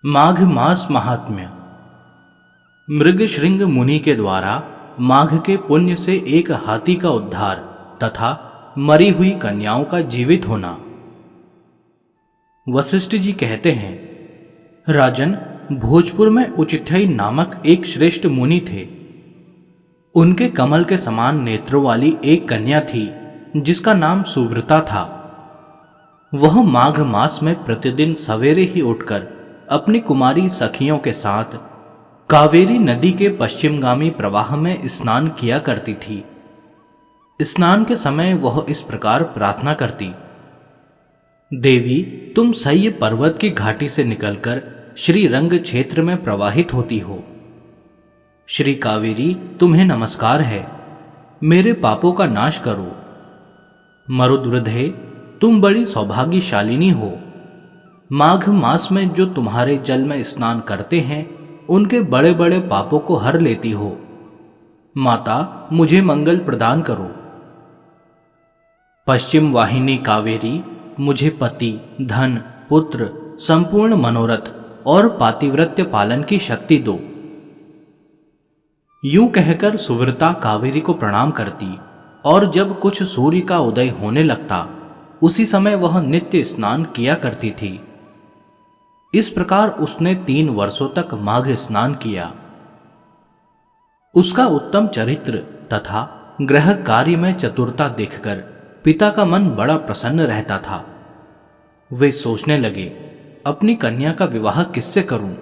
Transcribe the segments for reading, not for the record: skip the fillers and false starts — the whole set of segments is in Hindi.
माघ मास महात्म्य। मृगशृंग मुनि के द्वारा माघ के पुण्य से एक हाथी का उद्धार तथा मरी हुई कन्याओं का जीवित होना। वशिष्ठ जी कहते हैं, राजन, भोजपुर में उचिथई नामक एक श्रेष्ठ मुनि थे। उनके कमल के समान नेत्रों वाली एक कन्या थी जिसका नाम सुव्रता था। वह माघ मास में प्रतिदिन सवेरे ही उठकर अपनी कुमारी सखियों के साथ कावेरी नदी के पश्चिमगामी प्रवाह में स्नान किया करती थी। स्नान के समय वह इस प्रकार प्रार्थना करती, देवी, तुम सह्य पर्वत की घाटी से निकलकर श्री रंग क्षेत्र में प्रवाहित होती हो। श्री कावेरी, तुम्हें नमस्कार है, मेरे पापों का नाश करो। मरुद्वृधे, तुम बड़ी सौभाग्यशालिनी हो। माघ मास में जो तुम्हारे जल में स्नान करते हैं उनके बड़े बड़े पापों को हर लेती हो। माता, मुझे मंगल प्रदान करो। पश्चिम वाहिनी कावेरी, मुझे पति, धन, पुत्र, संपूर्ण मनोरथ और पातिव्रत्य पालन की शक्ति दो। यूं कहकर सुव्रता कावेरी को प्रणाम करती और जब कुछ सूर्य का उदय होने लगता उसी समय वह नित्य स्नान किया करती थी। इस प्रकार उसने 3 वर्षों तक माघ स्नान किया। उसका उत्तम चरित्र तथा गृह कार्य में चतुरता देखकर पिता का मन बड़ा प्रसन्न रहता था। वे सोचने लगे, अपनी कन्या का विवाह किससे करूं।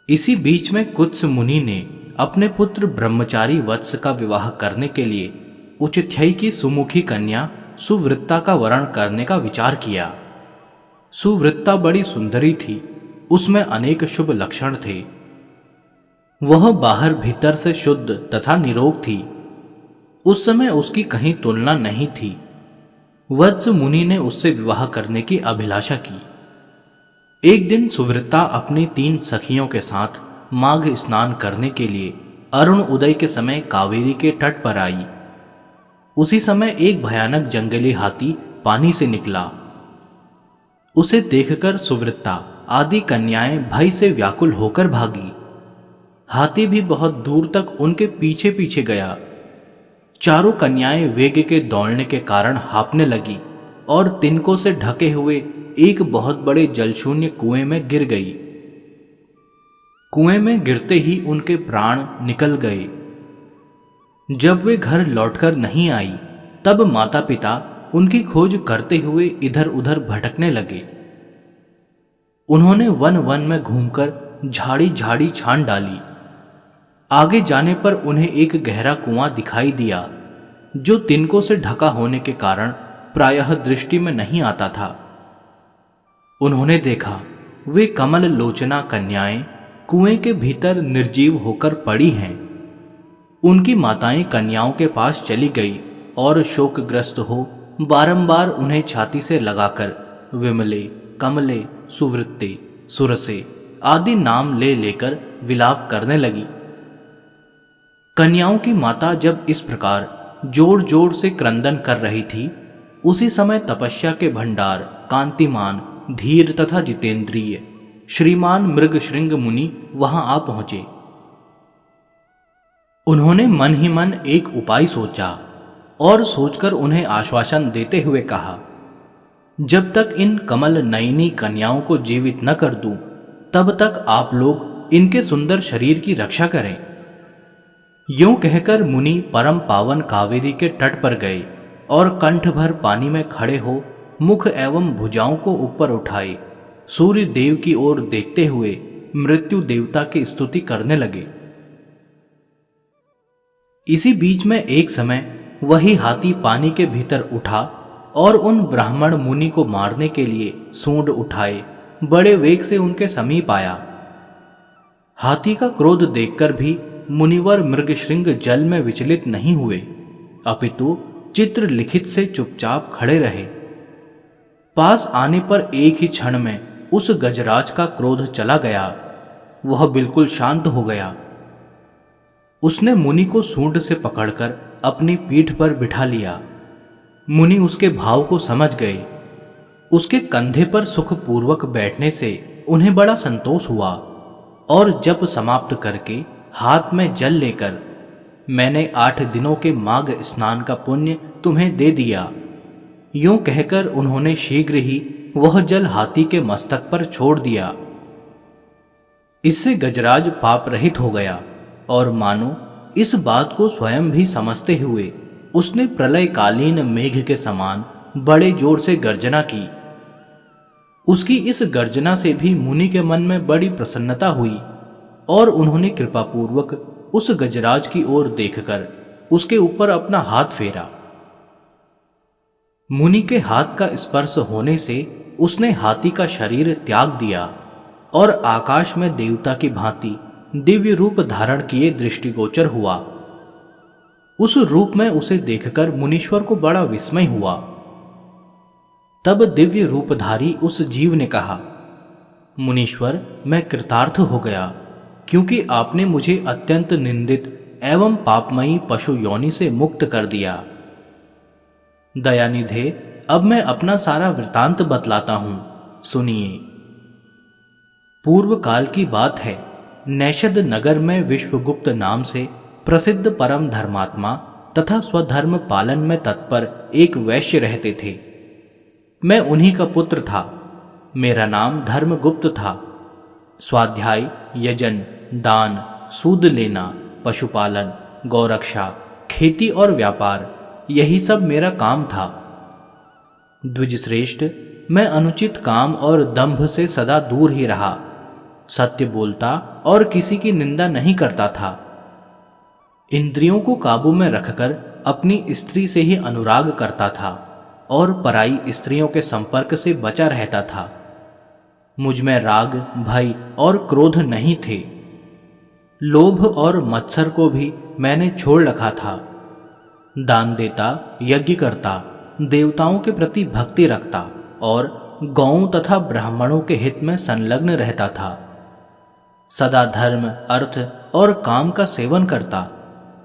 इसी बीच में कुत्स मुनि ने अपने पुत्र ब्रह्मचारी वत्स का विवाह करने के लिए उचिथ्यई की सुमुखी कन्या सुवृत्ता का वरण करने का विचार किया। सुवृत्ता बड़ी सुंदरी थी, उसमें अनेक शुभ लक्षण थे। वह बाहर भीतर से शुद्ध तथा निरोग थी। उस समय उसकी कहीं तुलना नहीं थी। वत्स मुनि ने उससे विवाह करने की अभिलाषा की। एक दिन सुवृत्ता अपनी 3 सखियों के साथ माघ स्नान करने के लिए अरुण उदय के समय कावेरी के तट पर आई। उसी समय एक भयानक जंगली हाथी पानी से निकला। उसे देखकर सुवृत्ता आदि कन्याएं भय से व्याकुल होकर भागी। हाथी भी बहुत दूर तक उनके पीछे पीछे गया। चारों कन्याएं वेग के दौड़ने के कारण हांफने लगी और तिनकों से ढके हुए एक बहुत बड़े जलशून्य कुएं में गिर गई। कुएं में गिरते ही उनके प्राण निकल गए। जब वे घर लौटकर नहीं आई तब माता पिता उनकी खोज करते हुए इधर उधर भटकने लगे। उन्होंने वन वन में घूमकर झाड़ी झाड़ी छान डाली। आगे जाने पर उन्हें एक गहरा कुआं दिखाई दिया जो तिनकों से ढका होने के कारण प्रायः दृष्टि में नहीं आता था। उन्होंने देखा वे कमल लोचना कन्याएं कुएं के भीतर निर्जीव होकर पड़ी हैं। उनकी माताएं कन्याओं के पास चली गई और शोकग्रस्त हो बारंबार उन्हें छाती से लगाकर विमले, कमले, सुवृत्ते, सुरसे आदि नाम ले लेकर विलाप करने लगी। कन्याओं की माता जब इस प्रकार जोर जोर से क्रंदन कर रही थी उसी समय तपस्या के भंडार, कांतिमान, धीर तथा जितेंद्रिय श्रीमान मृगशृंग मुनि वहां आ पहुंचे। उन्होंने मन ही मन एक उपाय सोचा और सोचकर उन्हें आश्वासन देते हुए कहा, जब तक इन कमल नयनी कन्याओं को जीवित न कर दूं तब तक आप लोग इनके सुंदर शरीर की रक्षा करें। यूं कहकर मुनि परम पावन कावेरी के तट पर गए और कंठ भर पानी में खड़े हो मुख एवं भुजाओं को ऊपर उठाए सूर्य देव की ओर देखते हुए मृत्यु देवता की स्तुति करने लगे। इसी बीच में एक समय वही हाथी पानी के भीतर उठा और उन ब्राह्मण मुनि को मारने के लिए सूंड उठाए बड़े वेग से उनके समीप आया। हाथी का क्रोध देखकर भी मुनिवर मृगशृंग जल में विचलित नहीं हुए, अपितु चित्र लिखित से चुपचाप खड़े रहे। पास आने पर एक ही क्षण में उस गजराज का क्रोध चला गया। वह बिल्कुल शांत हो गया। उसने मुनि को सूंड से पकड़कर अपनी पीठ पर बिठा लिया। मुनि उसके भाव को समझ गए। उसके कंधे पर सुखपूर्वक बैठने से उन्हें बड़ा संतोष हुआ और जप समाप्त करके हाथ में जल लेकर, मैंने 8 दिनों के माघ स्नान का पुण्य तुम्हें दे दिया, यूं कहकर उन्होंने शीघ्र ही वह जल हाथी के मस्तक पर छोड़ दिया। इससे गजराज पाप रहित हो गया और मानो इस बात को स्वयं भी समझते हुए उसने प्रलयकालीन मेघ के समान बड़े जोर से गर्जना की। उसकी इस गर्जना से भी मुनि के मन में बड़ी प्रसन्नता हुई और उन्होंने कृपापूर्वक उस गजराज की ओर देखकर उसके ऊपर अपना हाथ फेरा। मुनि के हाथ का स्पर्श होने से उसने हाथी का शरीर त्याग दिया और आकाश में देवता की भांति दिव्य रूप धारण किए दृष्टिगोचर हुआ। उस रूप में उसे देखकर मुनीश्वर को बड़ा विस्मय हुआ। तब दिव्य रूपधारी उस जीव ने कहा, मुनीश्वर, मैं कृतार्थ हो गया, क्योंकि आपने मुझे अत्यंत निंदित एवं पापमयी पशु योनि से मुक्त कर दिया। दयानिधे, अब मैं अपना सारा वृतांत बतलाता हूं, सुनिए। पूर्व काल की बात है। नैषद नगर में विश्वगुप्त नाम से प्रसिद्ध परम धर्मात्मा तथा स्वधर्म पालन में तत्पर एक वैश्य रहते थे। मैं उन्हीं का पुत्र था। मेरा नाम धर्मगुप्त था। स्वाध्याय, यजन, दान, सूद लेना, पशुपालन, गौरक्षा, खेती और व्यापार, यही सब मेरा काम था। द्विजश्रेष्ठ, मैं अनुचित काम और दंभ से सदा दूर ही रहा। सत्य बोलता और किसी की निंदा नहीं करता था। इंद्रियों को काबू में रखकर अपनी स्त्री से ही अनुराग करता था और पराई स्त्रियों के संपर्क से बचा रहता था। मुझ में राग, भय और क्रोध नहीं थे। लोभ और मत्सर को भी मैंने छोड़ रखा था। दान देता, यज्ञ करता, देवताओं के प्रति भक्ति रखता और गौओं तथा ब्राह्मणों के हित में संलग्न रहता था। सदा धर्म, अर्थ और काम का सेवन करता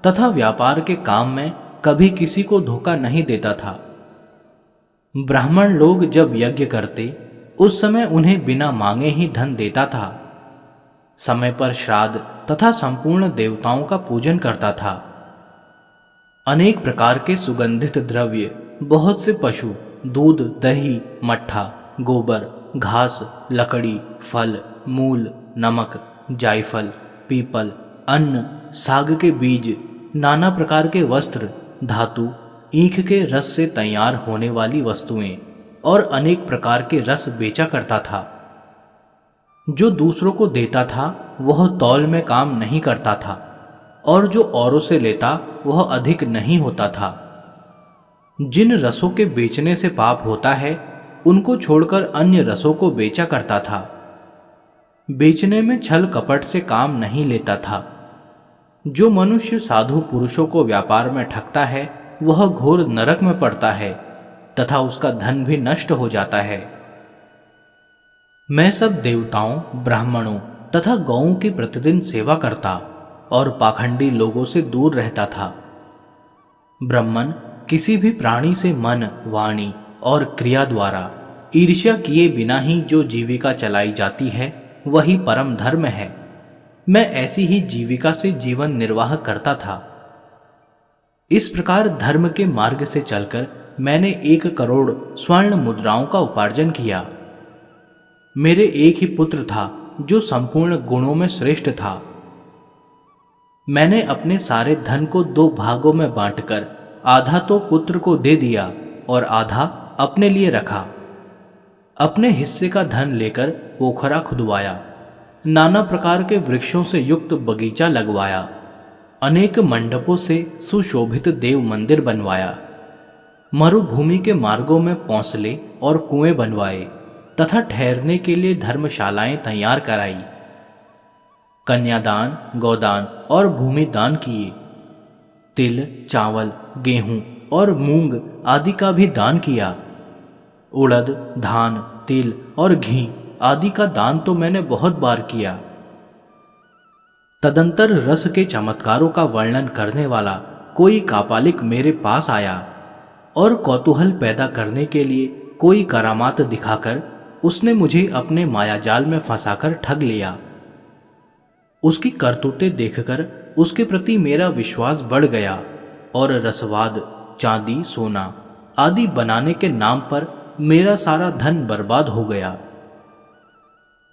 तथा व्यापार के काम में कभी किसी को धोखा नहीं देता था। ब्राह्मण लोग जब यज्ञ करते उस समय उन्हें बिना मांगे ही धन देता था। समय पर श्राद्ध तथा संपूर्ण देवताओं का पूजन करता था। अनेक प्रकार के सुगंधित द्रव्य, बहुत से पशु, दूध, दही, मट्ठा, गोबर, घास, लकड़ी, फल, मूल, नमक, जायफल, पीपल, अन्न, साग के बीज, नाना प्रकार के वस्त्र, धातु, ईख के रस से तैयार होने वाली वस्तुएं और अनेक प्रकार के रस बेचा करता था। जो दूसरों को देता था वह तौल में काम नहीं करता था और जो औरों से लेता वह अधिक नहीं होता था। जिन रसों के बेचने से पाप होता है उनको छोड़कर अन्य रसों को बेचा करता था। बेचने में छल कपट से काम नहीं लेता था। जो मनुष्य साधु पुरुषों को व्यापार में ठगता है वह घोर नरक में पड़ता है तथा उसका धन भी नष्ट हो जाता है। मैं सब देवताओं, ब्राह्मणों तथा गौओं की प्रतिदिन सेवा करता और पाखंडी लोगों से दूर रहता था। ब्राह्मण किसी भी प्राणी से मन, वाणी और क्रिया द्वारा ईर्ष्या किए बिना ही जो जीविका चलाई जाती है वही परम धर्म है। मैं ऐसी ही जीविका से जीवन निर्वाह करता था। इस प्रकार धर्म के मार्ग से चलकर मैंने 1 करोड़ स्वर्ण मुद्राओं का उपार्जन किया। मेरे एक ही पुत्र था जो संपूर्ण गुणों में श्रेष्ठ था। मैंने अपने सारे धन को 2 भागों में बांटकर आधा तो पुत्र को दे दिया और आधा अपने लिए रखा। अपने हिस्से का धन लेकर पोखरा खुदवाया, नाना प्रकार के वृक्षों से युक्त बगीचा लगवाया, अनेक मंडपों से सुशोभित देव मंदिर बनवाया, मरुभूमि के मार्गों में पौंसले और कुएं बनवाए तथा ठहरने के लिए धर्मशालाएं तैयार कराई। कन्यादान, गोदान और भूमि दान किए। तिल, चावल, गेहूं और मूंग आदि का भी दान किया। उड़द, धान, तिल और घी आदि का दान तो मैंने बहुत बार किया। तदंतर रस के चमत्कारों का वर्णन करने वाला कोई कापालिक मेरे पास आया और कौतूहल पैदा करने के लिए कोई करामात दिखाकर उसने मुझे अपने मायाजाल में फंसाकर ठग लिया। उसकी करतूतें देखकर उसके प्रति मेरा विश्वास बढ़ गया और रसवाद, चांदी, सोना आदि बनाने के नाम पर मेरा सारा धन बर्बाद हो गया।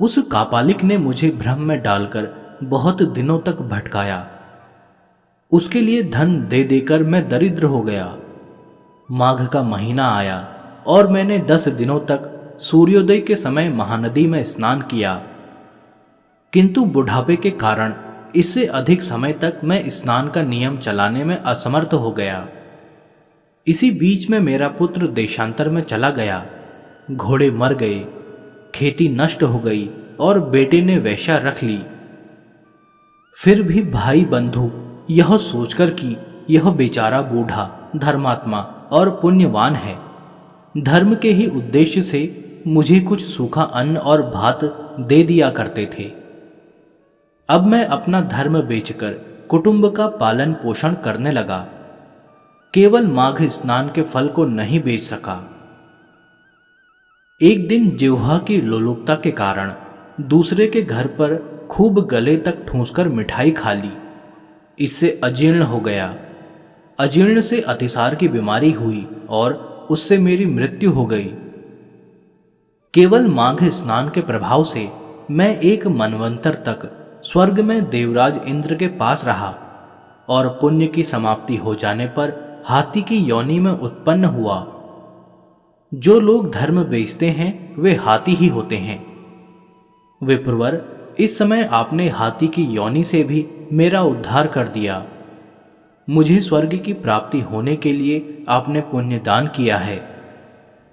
उस कापालिक ने मुझे भ्रम में डालकर बहुत दिनों तक भटकाया। उसके लिए धन दे देकर मैं दरिद्र हो गया। माघ का महीना आया और मैंने 10 दिनों तक सूर्योदय के समय महानदी में स्नान किया, किंतु बुढ़ापे के कारण इससे अधिक समय तक मैं स्नान का नियम चलाने में असमर्थ हो गया। इसी बीच में मेरा पुत्र देशांतर में चला गया, घोड़े मर गए, खेती नष्ट हो गई और बेटे ने वेश्या रख ली। फिर भी भाई बंधु यह सोचकर कि यह बेचारा बूढ़ा धर्मात्मा और पुण्यवान है, धर्म के ही उद्देश्य से मुझे कुछ सूखा अन्न और भात दे दिया करते थे। अब मैं अपना धर्म बेचकर कुटुंब का पालन पोषण करने लगा। केवल माघ स्नान के फल को नहीं बेच सका। एक दिन जिह्वा की लोलुपता के कारण दूसरे के घर पर खूब गले तक ठूंसकर मिठाई खा ली। इससे अजीर्ण हो गया। अजीर्ण से अतिसार की बीमारी हुई और उससे मेरी मृत्यु हो गई। केवल माघ स्नान के प्रभाव से मैं एक मनवंतर तक स्वर्ग में देवराज इंद्र के पास रहा और पुण्य की समाप्ति हो जाने पर हाथी की योनि में उत्पन्न हुआ। जो लोग धर्म बेचते हैं वे हाथी ही होते हैं। विप्रवर, इस समय आपने हाथी की योनि से भी मेरा उद्धार कर दिया। मुझे स्वर्ग की प्राप्ति होने के लिए आपने पुण्य दान किया है।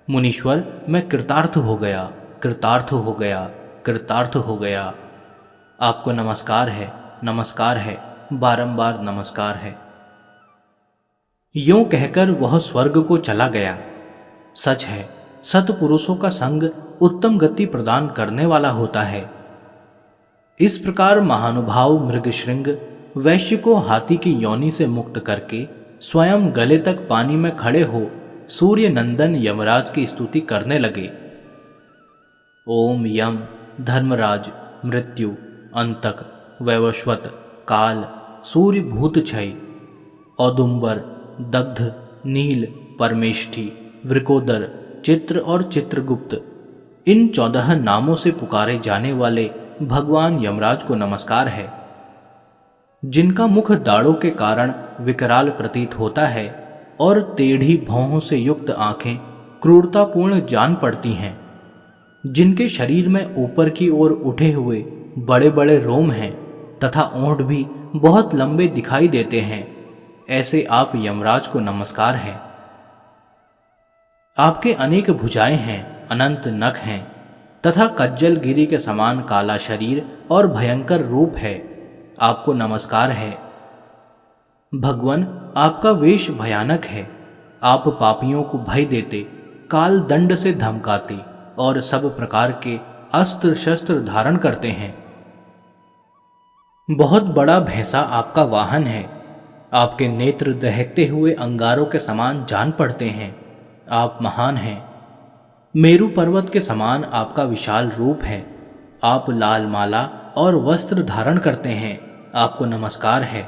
मुनीश्वर, मैं कृतार्थ हो गया, कृतार्थ हो गया, कृतार्थ हो गया। आपको नमस्कार है, नमस्कार है, बारंबार नमस्कार है। यूं कहकर वह स्वर्ग को चला गया। सच है, सत्पुरुषों का संग उत्तम गति प्रदान करने वाला होता है। इस प्रकार महानुभाव मृगशृंग वैश्य को हाथी की योनि से मुक्त करके स्वयं गले तक पानी में खड़े हो सूर्य नंदन यमराज की स्तुति करने लगे। ओम यम, धर्मराज, मृत्यु, अंतक, वैवस्वत, काल, सूर्य भूतक्षय, औदुंबर, दग्ध, नील, परमेष्ठी, वृकोदर, चित्र और चित्रगुप्त, इन 14 नामों से पुकारे जाने वाले भगवान यमराज को नमस्कार है। जिनका मुख दाढ़ों के कारण विकराल प्रतीत होता है और टेढ़ी भौहों से युक्त आंखें क्रूरतापूर्ण जान पड़ती हैं, जिनके शरीर में ऊपर की ओर उठे हुए बड़े बड़े रोम हैं तथा ओंठ भी बहुत लंबे दिखाई देते हैं, ऐसे आप यमराज को नमस्कार है। आपके अनेक भुजाएं हैं, अनंत नख हैं तथा कज्जल गिरी के समान काला शरीर और भयंकर रूप है। आपको नमस्कार है। भगवान, आपका वेश भयानक है। आप पापियों को भय देते, काल दंड से धमकाते और सब प्रकार के अस्त्र शस्त्र धारण करते हैं। बहुत बड़ा भैंसा आपका वाहन है। आपके नेत्र दहकते हुए अंगारों के समान जान पड़ते हैं। आप महान हैं। मेरु पर्वत के समान आपका विशाल रूप है। आप लाल माला और वस्त्र धारण करते हैं। आपको नमस्कार है।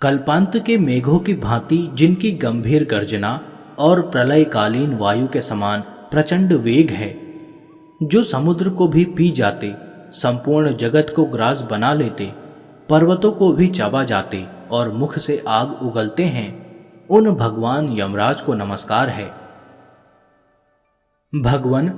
कल्पांत के मेघों की भांति जिनकी गंभीर गर्जना और प्रलयकालीन वायु के समान प्रचंड वेग है, जो समुद्र को भी पी जाते, संपूर्ण जगत को ग्रास बना लेते, पर्वतों को भी चबा जाते और मुख से आग उगलते हैं, उन भगवान यमराज को नमस्कार है। भगवान,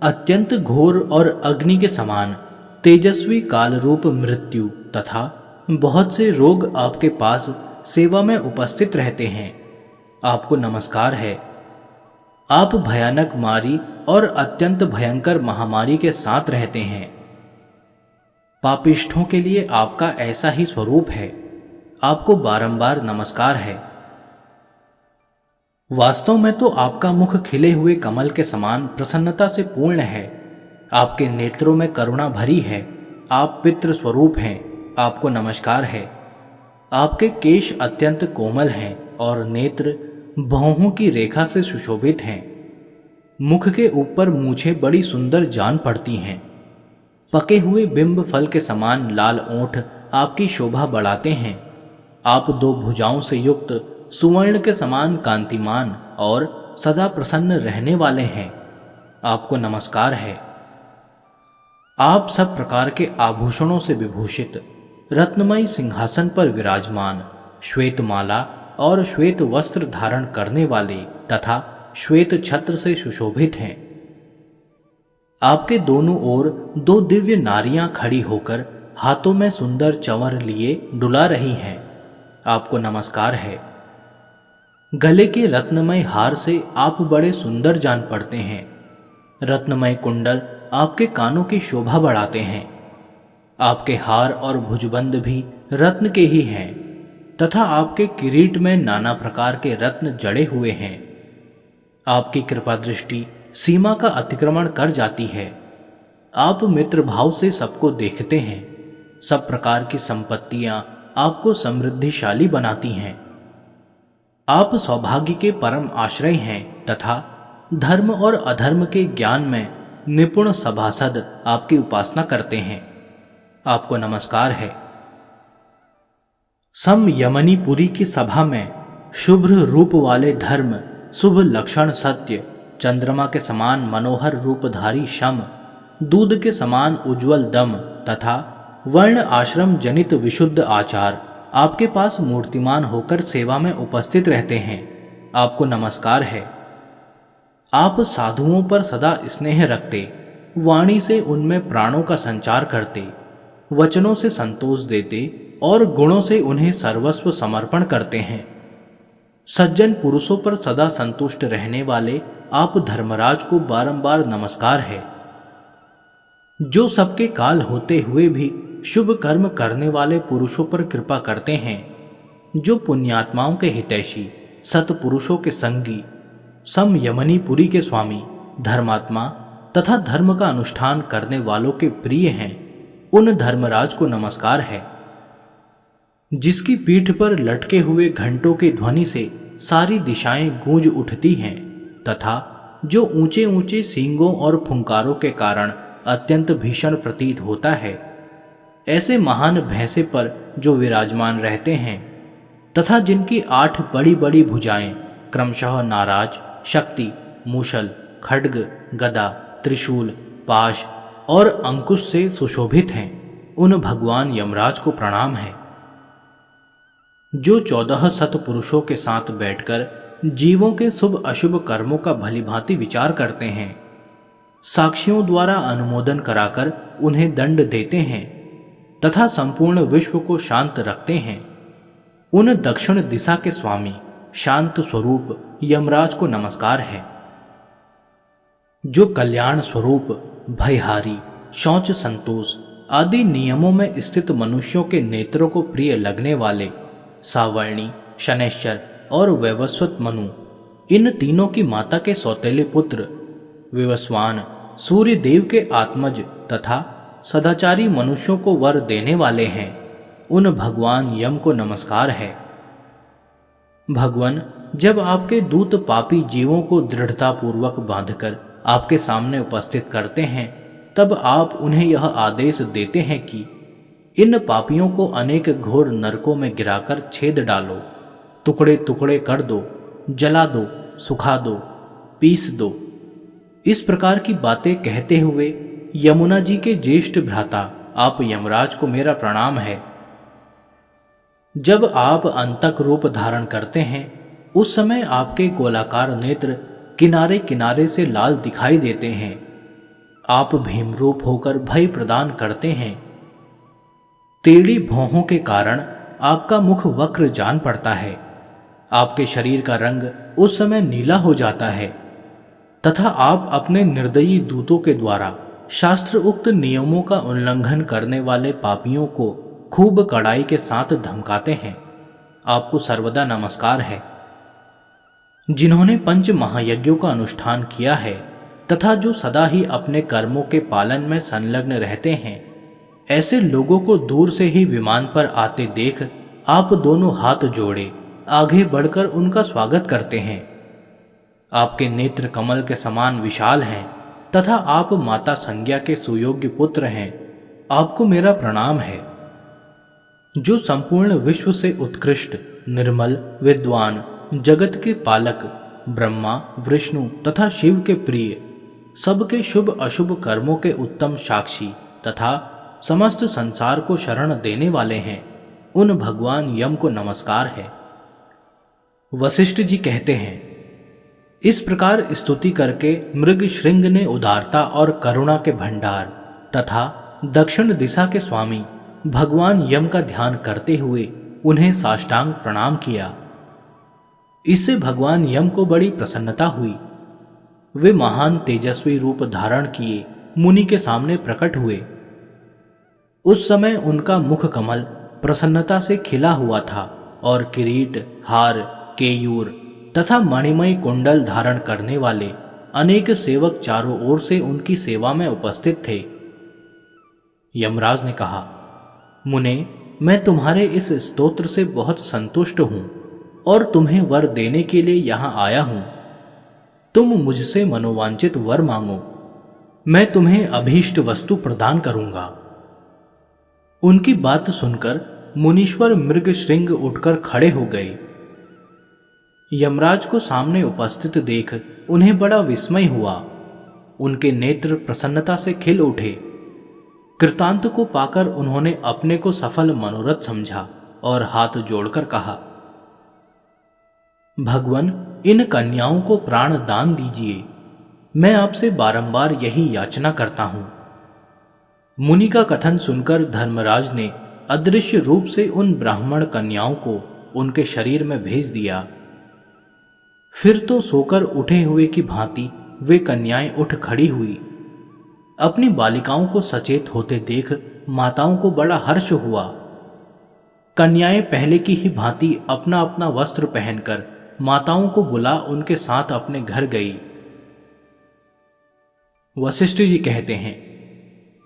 अत्यंत घोर और अग्नि के समान तेजस्वी काल रूप मृत्यु तथा बहुत से रोग आपके पास सेवा में उपस्थित रहते हैं। आपको नमस्कार है। आप भयानक मारी और अत्यंत भयंकर महामारी के साथ रहते हैं। पापिष्ठों के लिए आपका ऐसा ही स्वरूप है। आपको बारंबार नमस्कार है। वास्तव में तो आपका मुख खिले हुए कमल के समान प्रसन्नता से पूर्ण है। आपके नेत्रों में करुणा भरी है। आप पितृ स्वरूप हैं। आपको नमस्कार है। आपके केश अत्यंत कोमल हैं और नेत्र भौहों की रेखा से सुशोभित हैं। मुख के ऊपर मूछें बड़ी सुंदर जान पड़ती हैं। पके हुए बिंब फल के समान लाल ओंठ आपकी शोभा बढ़ाते हैं। आप दो भुजाओं से युक्त सुवर्ण के समान कांतिमान और सदा प्रसन्न रहने वाले हैं। आपको नमस्कार है। आप सब प्रकार के आभूषणों से विभूषित रत्नमयी सिंहासन पर विराजमान, श्वेत माला और श्वेत वस्त्र धारण करने वाले तथा श्वेत छत्र से सुशोभित हैं। आपके दोनों ओर दो दिव्य नारियां खड़ी होकर हाथों में सुंदर चंवर लिए डुला रही हैं। आपको नमस्कार है। गले के रत्नमय हार से आप बड़े सुंदर जान पड़ते हैं। रत्नमय कुंडल आपके कानों की शोभा बढ़ाते हैं। आपके हार और भुजबंद भी रत्न के ही हैं तथा आपके किरीट में नाना प्रकार के रत्न जड़े हुए हैं। आपकी कृपा दृष्टि सीमा का अतिक्रमण कर जाती है। आप मित्र भाव से सबको देखते हैं। सब प्रकार की संपत्तियां आपको समृद्धिशाली बनाती हैं। आप सौभाग्य के परम आश्रय हैं तथा धर्म और अधर्म के ज्ञान में निपुण सभासद आपकी उपासना करते हैं। आपको नमस्कार है। समयमनीपुरी की सभा में शुभ्र रूप वाले धर्म, शुभ लक्षण सत्य, चंद्रमा के समान मनोहर रूपधारी शम, दूध के समान उज्ज्वल दम तथा वर्ण आश्रम जनित विशुद्ध आचार आपके पास मूर्तिमान होकर सेवा में उपस्थित रहते हैं। आपको नमस्कार है। आप साधुओं पर सदा स्नेह रखते, वाणी से उनमें प्राणों का संचार करते, वचनों से संतोष देते और गुणों से उन्हें सर्वस्व समर्पण करते हैं। सज्जन पुरुषों पर सदा संतुष्ट रहने वाले आप धर्मराज को बारंबार नमस्कार है। जो सबके काल होते हुए भी शुभ कर्म करने वाले पुरुषों पर कृपा करते हैं, जो पुण्यात्माओं के हितैषी, सत्पुरुषों के संगी, समयमनीपुरी के स्वामी, धर्मात्मा तथा धर्म का अनुष्ठान करने वालों के प्रिय हैं, उन धर्मराज को नमस्कार है। जिसकी पीठ पर लटके हुए घंटों की ध्वनि से सारी दिशाएं गूंज उठती हैं तथा जो ऊंचे ऊंचे सींगों और फुंकारों के कारण अत्यंत भीषण प्रतीत होता है, ऐसे महान भैंसे पर जो विराजमान रहते हैं तथा जिनकी 8 बड़ी बड़ी भुजाएं क्रमशः नाराज, शक्ति, मूषल, खड्ग, गदा, त्रिशूल, पाश और अंकुश से सुशोभित हैं, उन भगवान यमराज को प्रणाम है। जो 14 सत्पुरुषों के साथ बैठकर जीवों के शुभ अशुभ कर्मों का भलीभांति विचार करते हैं, साक्षियों द्वारा अनुमोदन कराकर उन्हें दंड देते हैं तथा संपूर्ण विश्व को शांत रखते हैं, उन दक्षिण दिशा के स्वामी शांत स्वरूप यमराज को नमस्कार है। जो कल्याण स्वरूप, भयहारी, शौच संतोष आदि नियमों में स्थित मनुष्यों के नेत्रों को प्रिय लगने वाले सावर्णी, शनैश्चर और वैवस्वत मनु, इन तीनों की माता के सौतेले पुत्र विवस्वान, सूर्य देव के आत्मज तथा सदाचारी मनुष्यों को वर देने वाले हैं, उन भगवान यम को नमस्कार है। भगवान, जब आपके दूत पापी जीवों को दृढ़ता पूर्वक बांधकर आपके सामने उपस्थित करते हैं, तब आप उन्हें यह आदेश देते हैं कि इन पापियों को अनेक घोर नरकों में गिराकर छेद डालो, टुकड़े टुकड़े कर दो, जला दो, सुखा दो, पीस दो। इस प्रकार की बातें कहते हुए यमुना जी के ज्येष्ठ भ्राता आप यमराज को मेरा प्रणाम है। जब आप अंतक रूप धारण करते हैं, उस समय आपके गोलाकार नेत्र किनारे किनारे से लाल दिखाई देते हैं। आप भीम रूप होकर भय प्रदान करते हैं। टेढ़ी भौहों के कारण आपका मुख वक्र जान पड़ता है। आपके शरीर का रंग उस समय नीला हो जाता है तथा आप अपने निर्दयी दूतों के द्वारा शास्त्र उक्त नियमों का उल्लंघन करने वाले पापियों को खूब कड़ाई के साथ धमकाते हैं। आपको सर्वदा नमस्कार है। जिन्होंने पंच महायज्ञों का अनुष्ठान किया है तथा जो सदा ही अपने कर्मों के पालन में संलग्न रहते हैं, ऐसे लोगों को दूर से ही विमान पर आते देख आप दोनों हाथ जोड़े आगे बढ़कर उनका स्वागत करते हैं। आपके नेत्र कमल के समान विशाल हैं तथा आप माता संज्ञा के सुयोग्य पुत्र हैं। आपको मेरा प्रणाम है। जो संपूर्ण विश्व से उत्कृष्ट, निर्मल, विद्वान, जगत के पालक, ब्रह्मा, विष्णु तथा शिव के प्रिय, सबके शुभ अशुभ कर्मों के उत्तम साक्षी तथा समस्त संसार को शरण देने वाले हैं, उन भगवान यम को नमस्कार है। वशिष्ठ जी कहते हैं, इस प्रकार स्तुति करके मृग श्रृंग ने उदारता और करुणा के भंडार तथा दक्षिण दिशा के स्वामी भगवान यम का ध्यान करते हुए उन्हें साष्टांग प्रणाम किया। इससे भगवान यम को बड़ी प्रसन्नता हुई। वे महान तेजस्वी रूप धारण किए मुनि के सामने प्रकट हुए। उस समय उनका मुख कमल प्रसन्नता से खिला हुआ था और किरीट, हार, केयूर तथा मणिमय कुंडल धारण करने वाले अनेक सेवक चारों ओर से उनकी सेवा में उपस्थित थे। यमराज ने कहा, मुने, मैं तुम्हारे इस स्तोत्र से बहुत संतुष्ट हूं और तुम्हें वर देने के लिए यहां आया हूं। तुम मुझसे मनोवांछित वर मांगो, मैं तुम्हें अभीष्ट वस्तु प्रदान करूंगा। उनकी बात सुनकर मुनीश्वर मृग श्रृंग उठकर खड़े हो गए। यमराज को सामने उपस्थित देख उन्हें बड़ा विस्मय हुआ। उनके नेत्र प्रसन्नता से खिल उठे। कृतांत को पाकर उन्होंने अपने को सफल मनोरथ समझा और हाथ जोड़कर कहा, भगवन, इन कन्याओं को प्राण दान दीजिए। मैं आपसे बारंबार यही याचना करता हूं। मुनि का कथन सुनकर धर्मराज ने अदृश्य रूप से उन ब्राह्मण कन्याओं को उनके शरीर में भेज दिया। फिर तो सोकर उठे हुए की भांति वे कन्याएं उठ खड़ी हुई। अपनी बालिकाओं को सचेत होते देख माताओं को बड़ा हर्ष हुआ। कन्याएं पहले की ही भांति अपना अपना वस्त्र पहनकर माताओं को बुला उनके साथ अपने घर गई। वशिष्ठ जी कहते हैं,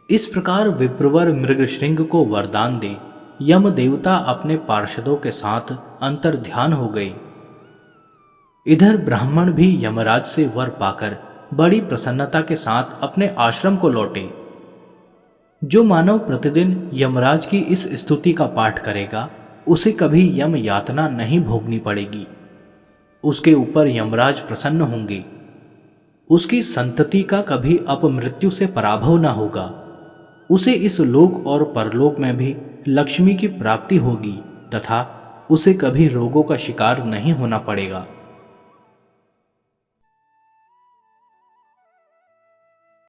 इस प्रकार विप्रवर मृगश्रृंग को वरदान दे यम देवता अपने पार्षदों के साथ अंतर ध्यान हो गए। इधर ब्राह्मण भी यमराज से वर पाकर बड़ी प्रसन्नता के साथ अपने आश्रम को लौटे। जो मानव प्रतिदिन यमराज की इस स्तुति का पाठ करेगा, उसे कभी यम यातना नहीं भोगनी पड़ेगी। उसके ऊपर यमराज प्रसन्न होंगे। उसकी संतति का कभी अपमृत्यु से पराभव न होगा। उसे इस लोक और परलोक में भी लक्ष्मी की प्राप्ति होगी तथा उसे कभी रोगों का शिकार नहीं होना पड़ेगा।